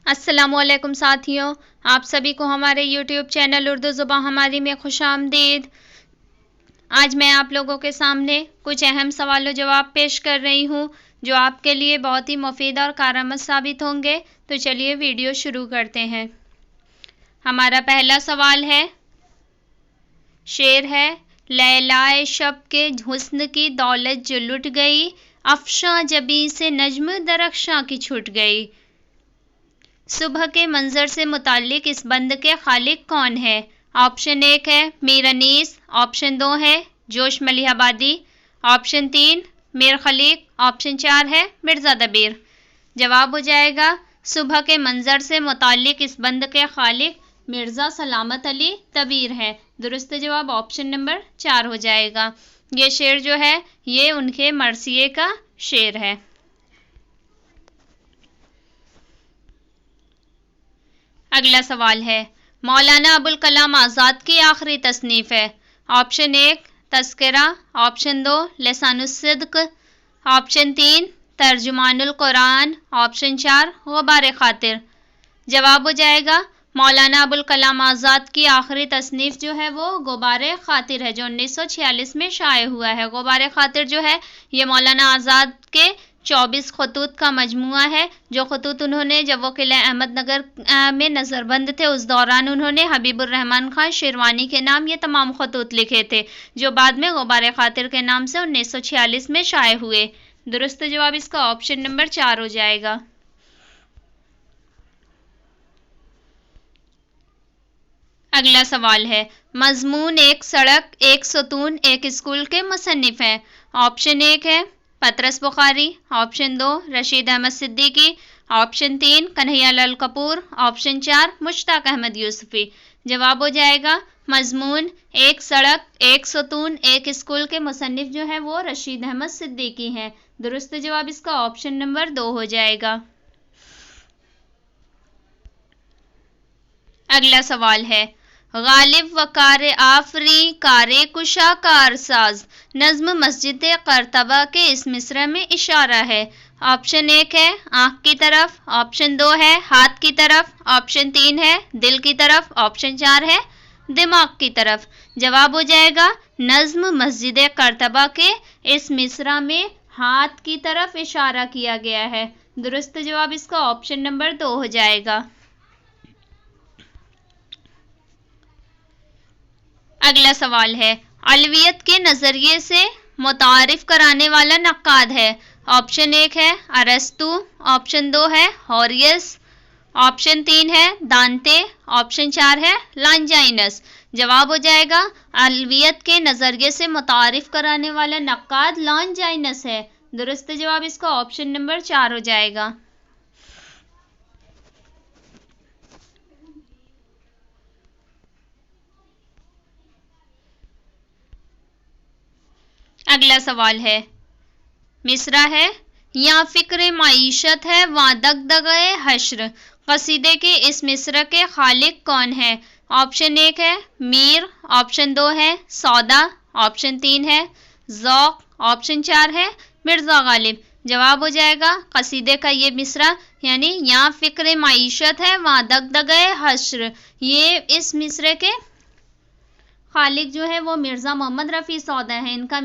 अस्सलाम वालेकुम साथियों, आप सभी को हमारे YouTube चैनल उर्दू ज़ुबान हमारी में खुश आमदीद। आज मैं आप लोगों के सामने कुछ अहम सवाल जवाब पेश कर रही हूँ जो आपके लिए बहुत ही मुफीद और कारआमद साबित होंगे। तो चलिए वीडियो शुरू करते हैं। हमारा पहला सवाल है, शेर है, लैलाए शब के हुस्न की दौलत जो लुट गई, अफशां जबी से नज्म दरख्शां की छूट गई। सुबह के मंजर से मुताल्लिक इस बंद के खालिक कौन है? ऑप्शन 1 है मीर अनीस, ऑप्शन 2 है जोश मलिहाबादी, ऑप्शन 3 मीर खलीक, ऑप्शन 4 है मिर्ज़ा दबीर। जवाब हो जाएगा सुबह के मंजर से मुताल्लिक इस बंद के खालिक मिर्ज़ा सलामत अली दबीर है। दुरुस्त जवाब ऑप्शन नंबर 4 हो जाएगा। ये शेर जो है ये उनके मरसिए का शेर है। अगला सवाल है, मौलाना अबुल कलाम आज़ाद की आखिरी तसनीफ़ है। ऑप्शन 1 तस्करा, option 2 लिसानुस्सिद्क़, option 3 Tarjumanul Quran, option 4 गुबार खातिर। जवाब हो जाएगा मौलाना अबुल कलाम आज़ाद की आखिरी तसनीफ़ जो है वो गुबार खातिर है, जो 1946 में शाये हुआ है। गुबार खातिर जो है ये मौलाना आज़ाद के 24 खतूत का मजमुआ है। जो खतूत उन्होंने जब वो किला अहमदनगर में नज़रबंद थे उस दौरान उन्होंने हबीबुर रहमान खान शेरवानी के नाम ये तमाम खतूत लिखे थे, जो बाद में गुबार खातिर के नाम से 1946 में शाये हुए। दुरुस्त जवाब इसका ऑप्शन नंबर 4 हो जाएगा। अगला सवाल है, मजमून एक सड़क एक सतून एक स्कूल के मुसन्निफ हैं। ऑप्शन 1 है पतरस Bukhari, option 2 Rashid Ahmad Siddiqui, option 3 Kanhaiya Lal Kapoor, option 4 Mushtaq Ahmad Yusufi. जवाब हो जाएगा मजमून एक सड़क एक सतून एक स्कूल के मुसन्निफ जो है वो रशीद अहमद सिद्दीकी हैं। दुरुस्त जवाब इसका ऑप्शन नंबर 2 हो जाएगा। अगला सवाल है, गालिब वकार आफरी कारे कुशा कारसाज नज्म मस्जिद करतबा के इस मिसरा में इशारा है। ऑप्शन 1 है आँख की तरफ, ऑप्शन 2 है हाथ की तरफ, ऑप्शन 3 है दिल की तरफ, ऑप्शन 4 है दिमाग की तरफ। जवाब हो जाएगा नज्म मस्जिद करतबा के इस मिसरा में हाथ की तरफ इशारा किया गया है। दुरुस्त जवाब इसका ऑप्शन नंबर 2 हो जाएगा। अगला सवाल है, अलवियत के नज़रिए से मुतारिफ कराने वाला नक्काद है। ऑप्शन 1 है अरस्तु, ऑप्शन 2 है हॉरियस, ऑप्शन 3 है दांते, ऑप्शन 4 है लॉन्जाइनस। जवाब हो जाएगा अलवियत के नज़रिए से मुतारिफ कराने वाला नक्काद लॉन्जाइनस है। दुरुस्त जवाब इसका ऑप्शन नंबर 4 हो जाएगा। अगला सवाल है, मिसरा है, यहाँ फिक्र माईशत है वहाँ दगदगे हश्र। कसीदे के इस मिसरा के खालिक कौन है? ऑप्शन 1 है मीर, ऑप्शन 2 है सौदा, ऑप्शन 3 है ज़ौक़, ऑप्शन 4 है मिर्ज़ा गालिब। जवाब हो जाएगा कसीदे का ये मिसरा यानी यहाँ फिक्र माईशत है वहाँ दगदगे हश्र, ये इस मिसरे के खालिक जो है वो मिर्ज़ा मोहम्मद रफ़ी सौदा है। इनका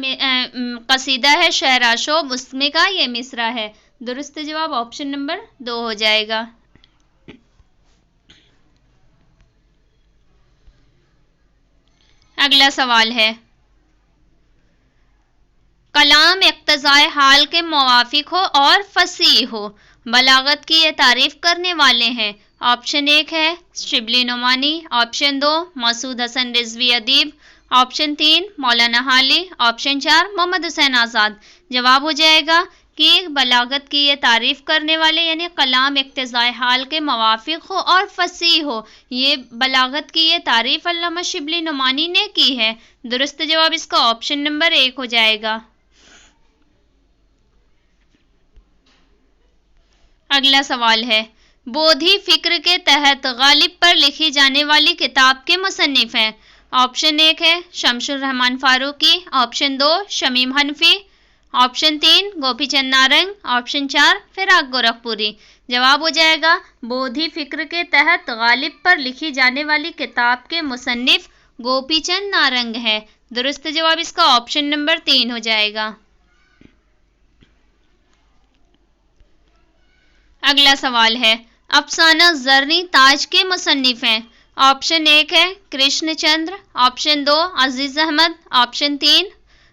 कसीदा है शहराशोब, उसमें का ये मिसरा है। दुरुस्त जवाब ऑप्शन नंबर 2 हो जाएगा। अगला सवाल है, कलाम इक़्तिज़ाए हाल के मुवाफ़िक हो और फसीह हो, बलागत की ये तारीफ करने वाले हैं। ऑप्शन 1 है शिबली नुमानी, ऑप्शन 2 मसूद हसन रिजवी अदीब, ऑप्शन 3 मौलाना हाली, ऑप्शन 4 मोहम्मद हुसैन आज़ाद। जवाब हो जाएगा कि बलागत की ये तारीफ करने वाले यानी कलाम इक़्तिज़ाए हाल के मुवाफ़िक हो और फसीह हो, ये बलागत की ये तारीफ अल्लामा शिबली नुमानी ने की है। दुरुस्त जवाब इसका ऑप्शन नंबर 1 हो जाएगा। अगला सवाल है, बोधी फिक्र के तहत गालिब पर लिखी जाने वाली किताब के मुसन्निफ हैं। ऑप्शन 1 है शमशुर रहमान फारूकी, ऑप्शन 2 शमीम हनफी, ऑप्शन 3 गोपी चंद नारंग, ऑप्शन 4 फिराक गोरखपुरी। جواب ہو جائے گا بودھی فکر کے تحت غالب پر لکھی جانے والی کتاب کے مصنف گوپی چند نارنگ ہے۔ درست جواب اس کا آپشن نمبر 3 ہو جائے گا۔ اگلا سوال ہے افسانہ زریں تاج کے مصنف ہیں۔ آپشن 1 ہے کرشن چندر، آپشن 2 عزیز احمد، آپشن 3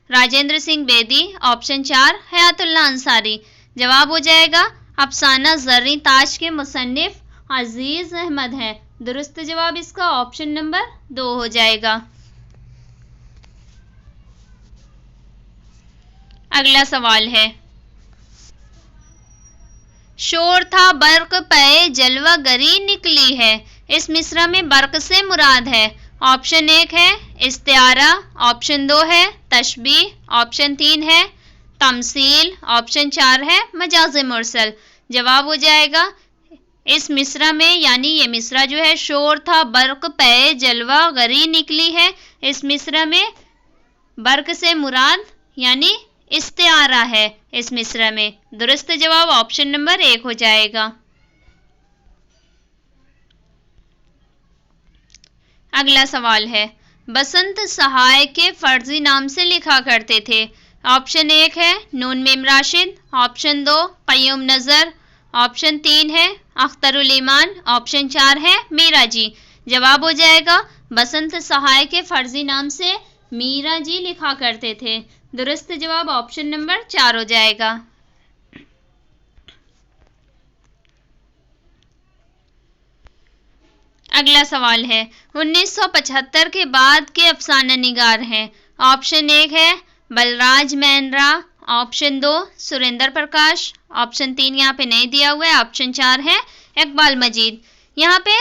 راجندر سنگھ بیدی، آپشن 4 حیات اللہ انصاری۔ جواب ہو جائے گا افسانہ زریں تاج کے مصنف عزیز احمد ہے۔ درست جواب اس کا آپشن نمبر 2 ہو جائے گا۔ اگلا سوال ہے شور تھا برق پے جلوہ گری نکلی ہے، اس مصرع میں برق سے مراد ہے۔ آپشن 1 ہے استعارہ، آپشن 2 ہے تشبیہ، آپشن 3 ہے تمثیل، آپشن 4 ہے مجاز مرسل۔ جواب ہو جائے گا اس مصرع میں یعنی یہ مصرع جو ہے شور تھا برق پے جلوہ گری نکلی ہے، اس مصرع میں برق سے مراد یعنی استعارہ ہے اس مصرع میں۔ درست جواب آپشن نمبر 1 ہو جائے گا۔ اگلا سوال ہے بسنت سہائے کے فرضی نام سے لکھا کرتے تھے۔ آپشن 1 ہے نون میم راشد، آپشن 2 قیوم نظر، آپشن 3 ہے اختر الایمان، آپشن 4 ہے میرا جی۔ جواب ہو جائے گا بسنت سہائے کے فرضی نام سے میرا جی لکھا کرتے تھے۔ درست جواب آپشن نمبر 4 ہو جائے گا۔ اگلا سوال ہے 1975 کے بعد کے افسانہ نگار ہیں۔ آپشن 1 ہے بلراج مہندرا، آپشن 2 سریندر پرکاش، آپشن 3 یہاں پہ نہیں دیا ہوا ہے، آپشن 4 ہے اقبال مجید۔ یہاں پہ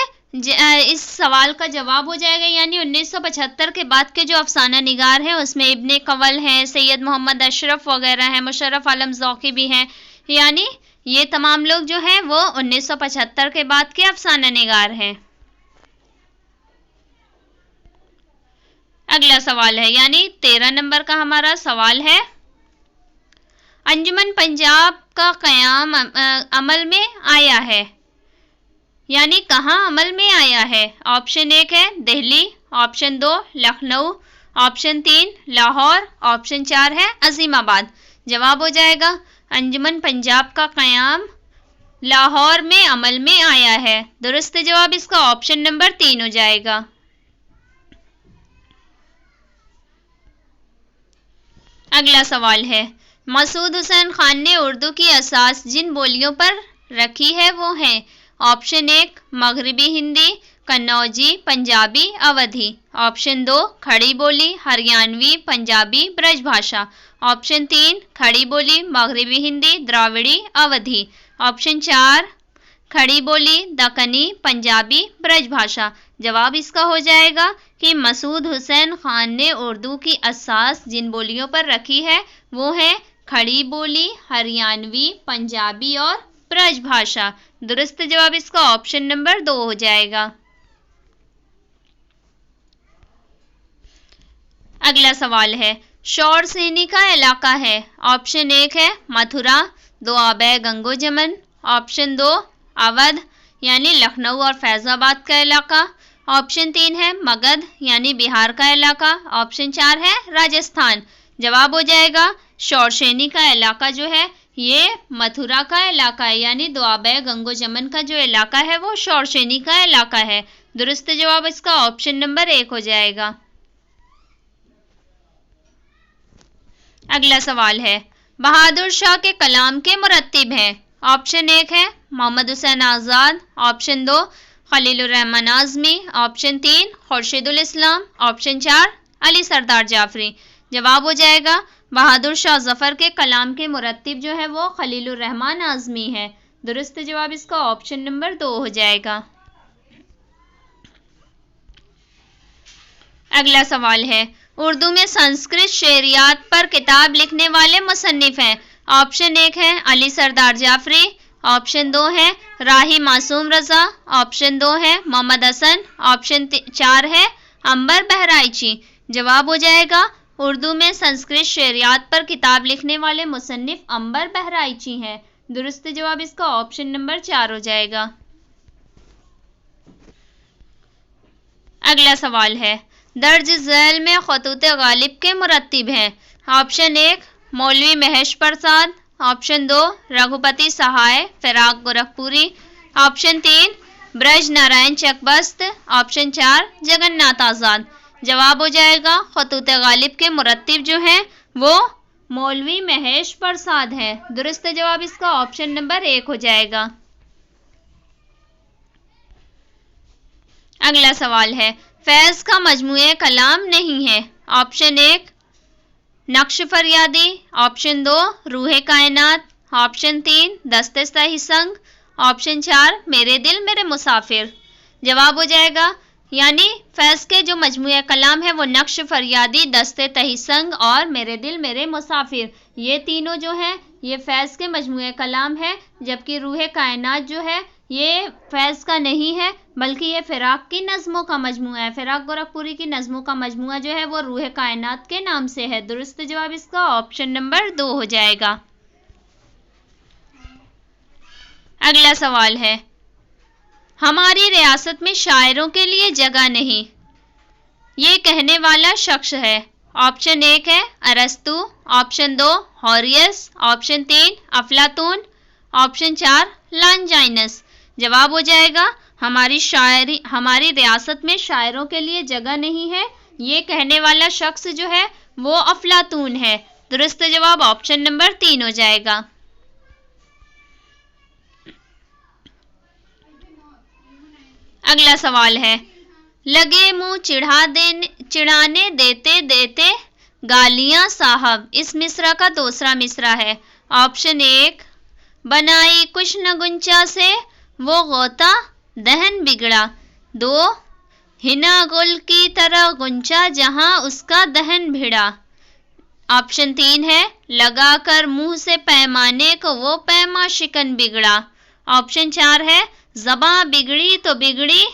اس سوال کا جواب ہو جائے گا یعنی 1975 کے بعد کے جو افسانہ نگار ہیں اس میں ابن قول ہیں، سید محمد اشرف وغیرہ ہیں، مشرف عالم ذوقی بھی ہیں، یعنی یہ تمام لوگ جو ہیں وہ 1975 کے بعد کے افسانہ نگار ہیں۔ اگلا سوال ہے یعنی 13 نمبر کا ہمارا سوال ہے انجمن پنجاب کا قیام عمل میں آیا ہے یعنی کہاں عمل میں آیا ہے۔ آپشن 1 ہے Delhi, option 2 Lucknow, option 3 Lahore, option 4 ہے عظیم آباد۔ جواب ہو جائے گا انجمن پنجاب کا قیام لاہور میں عمل میں آیا ہے۔ درست جواب اس کا آپشن نمبر 3 ہو جائے گا۔ اگلا سوال ہے مسعود حسین خان نے اردو کی اساس جن بولیوں پر رکھی ہے وہ ہیں۔ آپشن 1 مغربی ہندی، قنوجی، پنجابی، اودھی، آپشن 2 کھڑی بولی، ہریانوی، پنجابی، برج بھاشا، آپشن 3 کھڑی بولی، مغربی ہندی، دراوڑی، اودھی، آپشن 4 کھڑی بولی، دکنی، پنجابی، برج بھاشا۔ جواب اس کا ہو جائے گا کہ مسعود حسین خان نے اردو کی اساس جن بولیوں پر رکھی ہے وہ ہے کھڑی بولی، ہریانوی، پنجابی اور برج بھاشا۔ درست جواب اس کا آپشن نمبر 2 ہو جائے گا۔ اگلا سوال ہے شور سینی کا علاقہ ہے۔ آپشن 1 ہے متھرا، دوآبے گنگو جمن، آپشن 2 اودھ یعنی لکھنؤ اور فیض آباد کا علاقہ، آپشن 3 ہے مگدھ یعنی بہار کا علاقہ، آپشن 4 ہے راجستھان۔ جواب ہو جائے گا شورشینی کا علاقہ جو ہے یہ متھرا کا علاقہ ہے یعنی دوآبے گنگو جمن کا جو علاقہ ہے وہ شورشینی کا علاقہ ہے۔ درست جواب اس کا آپشن نمبر 1 ہو جائے گا۔ اگلا سوال ہے بہادر شاہ کے کلام کے مرتب ہیں۔ آپشن 1 ہے محمد حسین آزاد، آپشن 2 خلیل الرحمن اعظمی، آپشن 3 خورشید الاسلام، آپشن 4 علی سردار جعفری۔ جواب ہو جائے گا بہادر شاہ ظفر کے کلام کے مرتب جو ہے وہ خلیل الرحمن اعظمی ہے۔ درست جواب اس کا آپشن نمبر 2 ہو جائے گا۔ اگلا سوال ہے اردو میں سنسکرت شعریات پر کتاب لکھنے والے مصنف ہیں۔ آپشن 1 ہے علی سردار جعفری، آپشن 2 ہے راہی معصوم رضا، آپشن 2 ہے محمد حسن، آپشن 4 ہے عنبر بہرائچی۔ جواب ہو جائے گا اردو میں سنسکرت شعریات پر کتاب لکھنے والے مصنف عنبر بہرائچی ہیں۔ दुरुस्त जवाब इसका ऑप्शन नंबर 4 हो जाएगा। अगला सवाल है, दर्ज झैल में खतूत गालिब के मुरत्तिब हैं। ऑप्शन 1 मौलवी महेश प्रसाद, ऑप्शन 2 रघुपति सहाय फिराक गोरखपुरी, ऑप्शन 3 ब्रज नारायण चकबस्त, ऑप्शन 4 जगन्नाथ आज़ाद। जवाब हो जाएगा खतूत गालिब के मुरत्तिब जो हैं वो मौलवी महेश प्रसाद है। दुरुस्त जवाब इसका ऑप्शन नंबर 1 हो जाएगा। अगला सवाल है, फैज़ का मजमूए कलाम नहीं है। ऑप्शन 1 नक्श फरियादी, ऑप्शन 2 रूहे कायनात, ऑप्शन 3 दस्ते सही संग, ऑप्शन 4 मेरे दिल मेरे मुसाफिर। जवाब हो जाएगा यानी फैज़ के जो मजमूए कलाम है वो नक्श फरियादी, दस्ते तहिसंग और मेरे दिल मेरे मुसाफिर, ये तीनों जो हैं ये फैज़ के मजमूए कलाम है। जबकि रूहे कायनात जो है ये फैज़ का नहीं है बल्कि ये फिराक की नज़मों का मजमूआ है। फिराक गोरखपुरी की नज़मों का मजमूआ जो है वो रूहे कायनात के नाम से है। दुरुस्त जवाब इसका ऑप्शन नंबर 2 हो जाएगा। अगला सवाल है, हमारी रियासत में शायरों के लिए जगह नहीं, ये कहने वाला शख्स है। ऑप्शन 1 है अरस्तु, ऑप्शन 2 हॉरियस, ऑप्शन 3 अफलातून, ऑप्शन 4 लॉन्जाइनस। जवाब हो जाएगा हमारी रियासत में शायरों के लिए जगह नहीं है, ये कहने वाला शख्स जो है वो अफलातून है। दुरुस्त जवाब ऑप्शन नंबर 3 हो जाएगा। अगला सवाल है, लगे मुंह चिढ़ाने देते देते गालियां साहब, इस मिसरा का दूसरा मिसरा है। ऑप्शन 1 बनाई कुछ न गुंचा से वो गोता दहन बिगड़ा, 2 हिना गुल की तरह गुंचा जहां उसका दहन भिड़ा, ऑप्शन 3 है लगाकर मुंह से पैमाने को वो पैमा शिकन बिगड़ा, ऑप्शन 4 है ज़बां बिगड़ी तो बिगड़ी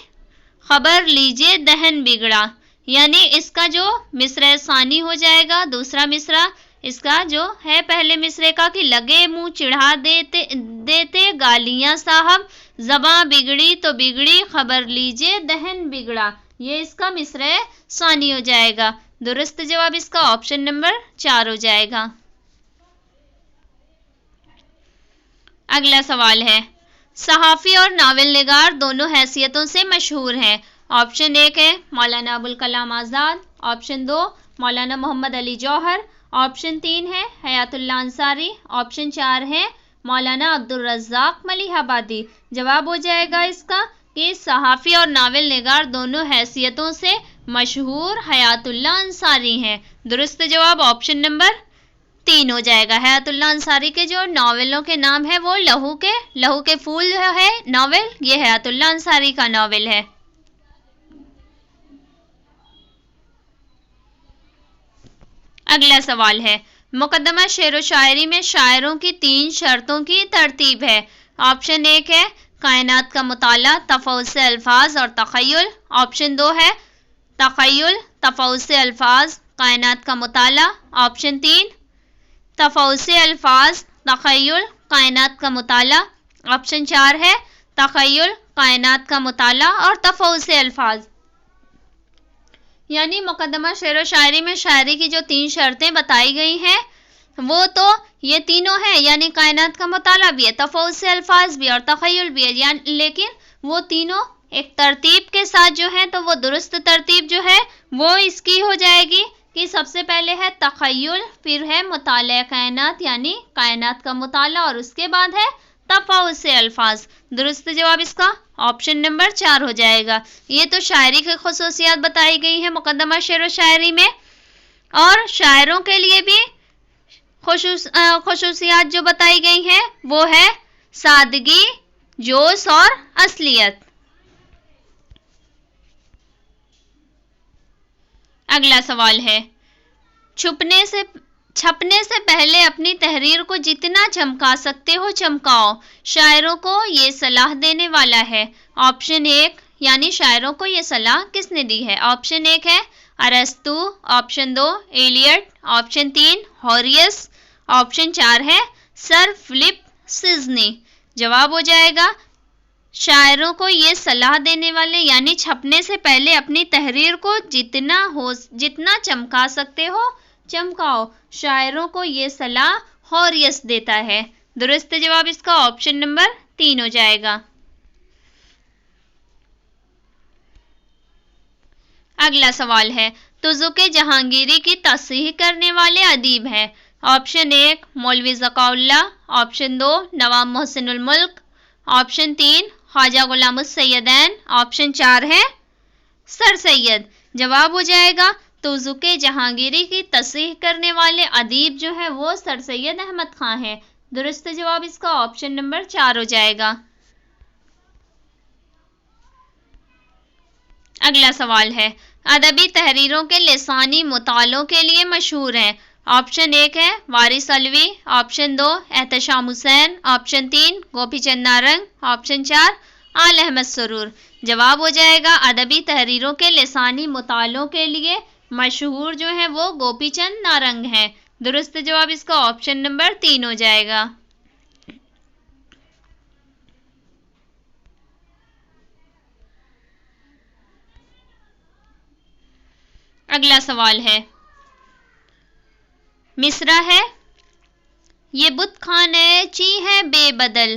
खबर लीजिए दहन बिगड़ा। यानी इसका जो मिसरा सानी हो जाएगा, दूसरा मिसरा इसका जो है पहले मिसरे का कि लगे मुंह चिढ़ा देते गालियां साहब, ज़बां बिगड़ी तो बिगड़ी खबर लीजिए दहन बिगड़ा, ये इसका मिसरा सानी हो जाएगा। दुरुस्त जवाब इसका ऑप्शन नंबर 4 हो जाएगा। अगला सवाल है, सहाफ़ी और नावल निगार दोनों हैसियतों से मशहूर हैं। ऑप्शन 1 है मौलाना अबुल कलाम आज़ाद, ऑप्शन 2 मौलाना मोहम्मद अली जौहर, ऑप्शन 3 है हयातुल्लाह अंसारी, ऑप्शन 4 है मौलाना अब्दुल रज़्ज़ाक़ मलिहाबादी। जवाब हो जाएगा इसका कि सहाफ़ी और नावल निगार दोनों हैसियतों से मशहूर हयातुल्लाह अंसारी हैं। दुरुस्त जवाब ऑप्शन नंबर 3 हो जाएगा। हयातुल्लाह अंसारी के जो नावलों के नाम है वो लहू के फूल है नावल, ये हयातुल्लाह अंसारी का नावल है। अगला सवाल है, मुकद्दमा शेर व शायरी में शायरों की 3 शर्तों की तरतीब है। ऑप्शन 1 है कायनात का मुताला, तफाउस अल्फाज और तखय्युल, ऑप्शन 2 है तखय्युल, तफाउस अल्फाज, कायनात का मुताला, ऑप्शन 3 तफाउस अल्फाज, तखय्युल, कायनात का मुताला, ऑप्शन 4 है तखय्युल, कायनात का मुताला और तफाउस अल्फाज। यानी मुकद्दमा शेर व शायरी में शायरी की जो 3 शर्तें बताई गई हैं वो तो ये तीनों हैं, यानी कायनात का मुताला भी है, तफाउस अल्फाज भी और तखय्युल भी है, लेकिन वो तीनों एक तरतीब के साथ जो है, तो वो दुरुस्त तरतीब जो है वो इसकी हो जाएगी कि सबसे पहले है तखय्युल, फिर है मुताला कायनात यानी कायनात का मुताला और उसके बाद है तफाउस अल्फाज। दुरुस्त जवाब इसका ऑप्शन नंबर 4 हो जाएगा। ये तो शायरी की खुसूसियात बताई गई है मुकद्दमा शेर व शायरी में, और शायरों के लिए भी खुसूसियात जो बताई गई हैं वो है सादगी, जोश और असलियत। अगला सवाल है, छपने से पहले अपनी तहरीर को जितना चमका सकते हो चमकाओ, शायरों को ये सलाह देने वाला है। ऑप्शन 1 यानी शायरों को ये सलाह किसने दी है? ऑप्शन 1 है अरस्तु, ऑप्शन 2 एलियट, ऑप्शन 3 हॉरियस, ऑप्शन 4 है सर फिलिप سزنی. جواب ہو جائے گا شاعروں کو یہ صلاح دینے والے یعنی چھپنے سے پہلے اپنی تحریر کو جتنا چمکا سکتے ہو چمکاؤ. شاعروں کو یہ صلاح ہوریس دیتا ہے. درست جواب اس کا آپشن نمبر 3 ہو جائے گا. اگلا سوال ہے تزوک جہانگیری کی تصحیح کرنے والے ادیب ہیں. آپشن 1 مولوی ذکاء اللہ. آپشن 2 نواب محسن الملک. آپشن 3 خواجہ غلام السیدین. آپشن 4 ہے سر سید. جواب ہو جائے گا تزوک جہانگیری کی تصحیح کرنے والے ادیب جو ہے وہ سر سید احمد خان ہیں. درست جواب اس کا آپشن نمبر 4 ہو جائے گا. اگلا سوال ہے ادبی تحریروں کے لسانی مطالعوں کے لیے مشہور ہیں. آپشن 1 ہے وارث علوی. آپشن 2 احتشام حسین. آپشن 3 گوپی چند نارنگ. آپشن 4 آل احمد سرور. جواب ہو جائے گا ادبی تحریروں کے لسانی مطالعوں کے لیے مشہور جو ہے وہ گوپی چند نارنگ ہیں. درست جواب اس کا آپشن نمبر 3 ہو جائے گا. اگلا سوال ہے مصرع ہے یہ بت خانے چی ہے بے بدل.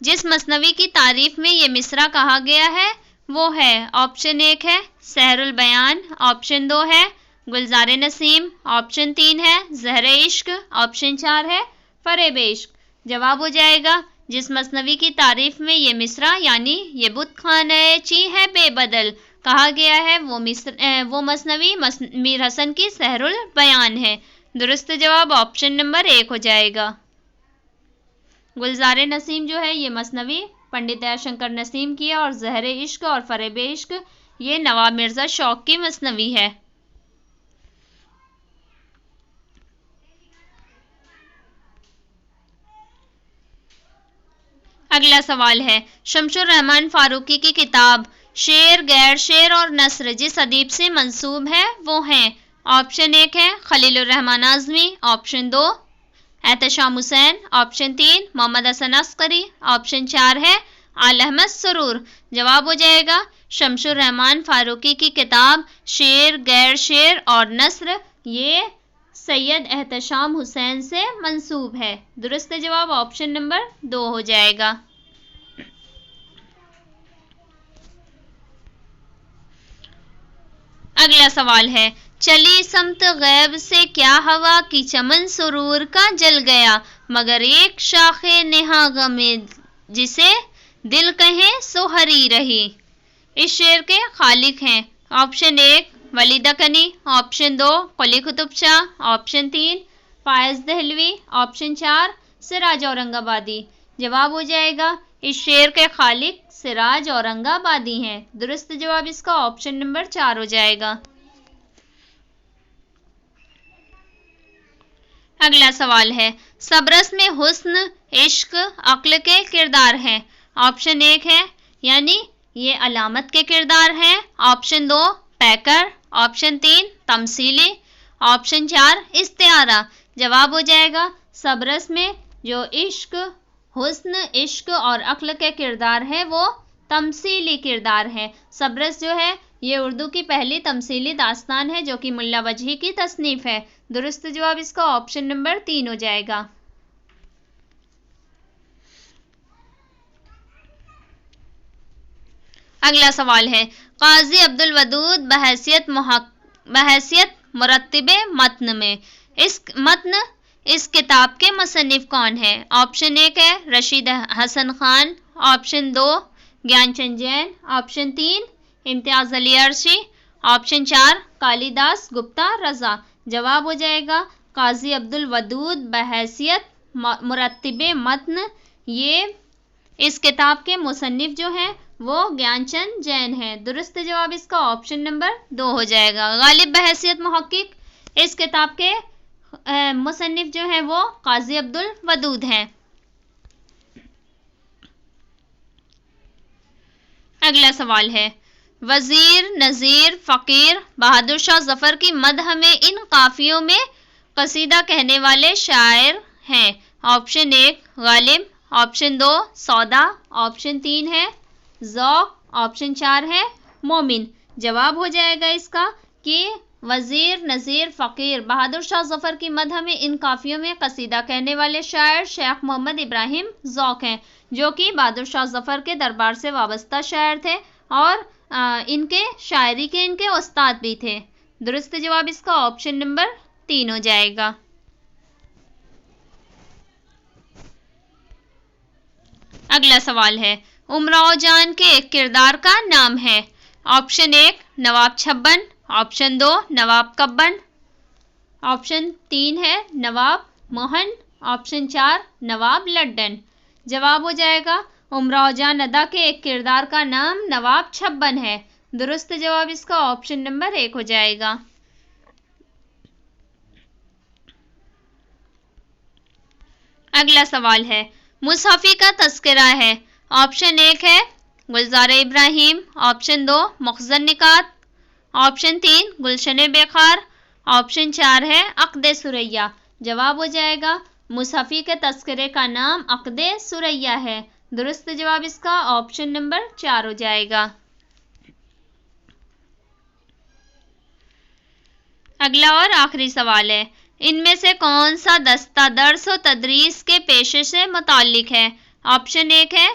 جس مثنوی کی تعریف میں یہ مصرع کہا گیا ہے وہ ہے آپشن 1 ہے سحر البیان. آپشن 2 ہے گلزار نسیم. آپشن 3 ہے زہر عشق. آپشن 4 ہے فریب عشق. جواب ہو جائے گا جس مثنوی کی تعریف میں یہ مصرع یعنی یہ بت خانے چی ہے بے بدل کہا گیا ہے وہ مثنوی میر حسن کی سحر البیان ہے. درست جواب آپشن نمبر 1 ہو جائے گا. گلزار نسیم جو ہے یہ مثنوی پنڈت دیا شنکر نسیم کی ہے اور زہر عشق اور فریب عشق یہ نواب مرزا شوق کی مثنوی ہے. اگلا سوال ہے شمس الرحمن فاروقی کی کتاب شعر غیر شعر اور نثر جس ادیب سے منسوب ہے وہ ہیں. آپشن 1 ہے خلیل الرحمن اعظمی. آپشن 2 احتشام حسین. آپشن 3 محمد حسن عسکری. آپشن 4 ہے آل احمد سرور. جواب ہو جائے گا شمس الرحمن فاروقی کی کتاب شعر غیر شعر اور نثر یہ سید احتشام حسین سے منسوب ہے. درست جواب آپشن نمبر 2 ہو جائے گا. اگلا سوال ہے چلی سمت غیب سے کیا ہوا کی چمن سرور کا جل گیا مگر ایک شاخ نہا غم جسے دل کہیں سو ہری رہی. اس شعر کے خالق ہیں آپشن 1 ولیدہ کنی. آپشن 2 قلی قطب شاہ. آپشن 3 فائز دہلوی. آپشن 4 سراج اورنگ آبادی. جواب ہو جائے گا اس شعر کے خالق سراج اورنگ آبادی ہیں. درست جواب اس کا آپشن نمبر 4 ہو جائے گا. اگلا سوال ہے صبرس میں حسن عشق عقل کے کردار ہیں. آپشن 1 ہے یعنی یہ علامت کے کردار ہیں. آپشن 2 پیکر. آپشن 3 تمثیلی. آپشن 4 استعارہ. جواب ہو جائے گا صبرس میں جو عشق حسن عشق اور عقل کے کردار ہے وہ تمثیلی کردار ہے. صبرس جو ہے یہ اردو کی پہلی تمثیلی داستان ہے جو کہ ملا وجہی کی تصنیف ہے. درست جواب اس کا آپشن نمبر 3 ہو جائے گا. اگلا سوال ہے قاضی عبدالودود بحیثیت مرتب متن میں اس کتاب کے مصنف کون ہیں. آپشن 1 ہے رشید حسن خان. آپشن 2 گیان چند جین. آپشن 3 امتیاز علی عرشی. آپشن 4 کالی داس گپتا رضا. جواب ہو جائے گا قاضی عبدالودود بحیثیت مرتب متن یہ اس کتاب کے مصنف جو ہیں وہ گیان چند جین ہیں. درست جواب اس کا آپشن نمبر 2 ہو جائے گا. غالب بحیثیت محقق اس کتاب کے مصنف جو ہیں وہ قاضی عبدالودود ہیں. اگلا سوال ہے وزیر نذیر فقیر بہادر شاہ ظفر کی مدح میں ان قافیوں میں قصیدہ کہنے والے شاعر ہیں. ऑप्शन 1 गालिब, ऑप्शन 2 सौदा, ऑप्शन 3 है ज़ौक़, ऑप्शन 4 है मोमिन। जवाब हो जाएगा इसका कि वज़ीर, नज़ीर, फ़कीर। बहादुर शाह ज़फ़र की मदह में इन काफ़ियों में कसीदा कहने वाले शायर शेख मोहम्मद इब्राहिम ज़ौक़ हैं, जो कि बहादुर शाह ज़फ़र के दरबार से वाबस्ता शायर थे और इनके शायरी के इनके उस्ताद भी थे। दुरुस्त जवाब इसका ऑप्शन नंबर 3 हो जाएगा। अगला सवाल है, उमराव जान के एक किरदार का नाम है। ऑप्शन 1 नवाब छब्बन, ऑप्शन 2 नवाब कब्बन, ऑप्शन 3 है नवाब मोहन, ऑप्शन 4 नवाब लड्डन। जवाब हो जाएगा उमराव जान अदा के एक किरदार का नाम नवाब छब्बन है। दुरुस्त जवाब इसका ऑप्शन नंबर 1 हो जाएगा। अगला सवाल है, मुसहफ़ी का तज़किरा है। ऑप्शन 1 है गुलज़ार इब्राहिम, ऑप्शन 2 मुख़ज़्ज़न निकात, ऑप्शन 3 गुलशन बेखार, ऑप्शन 4 है अक़्द सुरैया। जवाब हो जाएगा मुसहफ़ी के तज़किरे का नाम अक़्द सुरैया है। दुरुस्त जवाब इसका ऑप्शन नंबर 4 हो जाएगा। अगला और आखिरी सवाल है, इनमें से कौन सा दस्ता दर्स व तदरीस के पेशे से मुताल्लिक है। ऑप्शन 1 है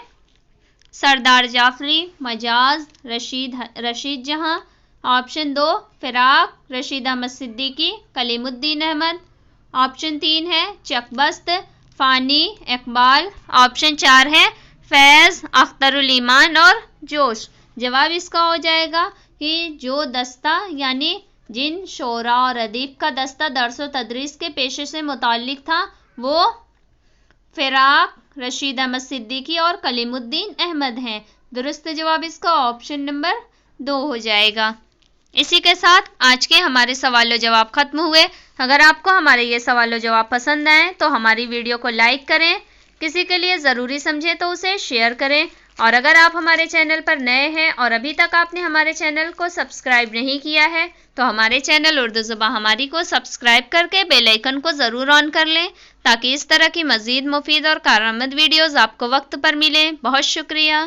सरदार जाफरी, मजाज, रशीद जहां, ऑप्शन 2 फ़िराक, रशीद अहमद सिद्दीकी, कलीमुद्दीन अहमद, ऑप्शन 3 है चकबस्त, फ़ानी, इकबाल, ऑप्शन 4 है फैज़, अख्तरुल ईमान और जोश। जवाब इसका हो जाएगा कि जो दस्ता यानी जिन शोरा और अदीब का दस्ता दर्स व तदरीस के पेशे से मुताल्लिक था वो फ़िराक, रशीद अहमद सिद्दीकी और कलीमुद्दीन अहमद हैं। दुरुस्त जवाब इसका ऑप्शन नंबर 2 हो जाएगा। इसी के साथ आज के हमारे सवाल जवाब ख़त्म हुए। अगर आपको हमारे ये सवाल जवाब पसंद आए तो हमारी वीडियो को लाइक करें, किसी के लिए ज़रूरी समझें तो उसे शेयर करें, और अगर आप हमारे चैनल पर नए हैं और अभी तक आपने हमारे चैनल को सब्सक्राइब नहीं किया है तो हमारे चैनल उर्दू ज़ुबान हमारी को सब्सक्राइब करके बेल आइकन को ज़रूर ऑन कर लें, ताकि इस तरह की मज़ीद मुफीद और कारआमद वीडियोज़ आपको वक्त पर मिलें। बहुत शुक्रिया।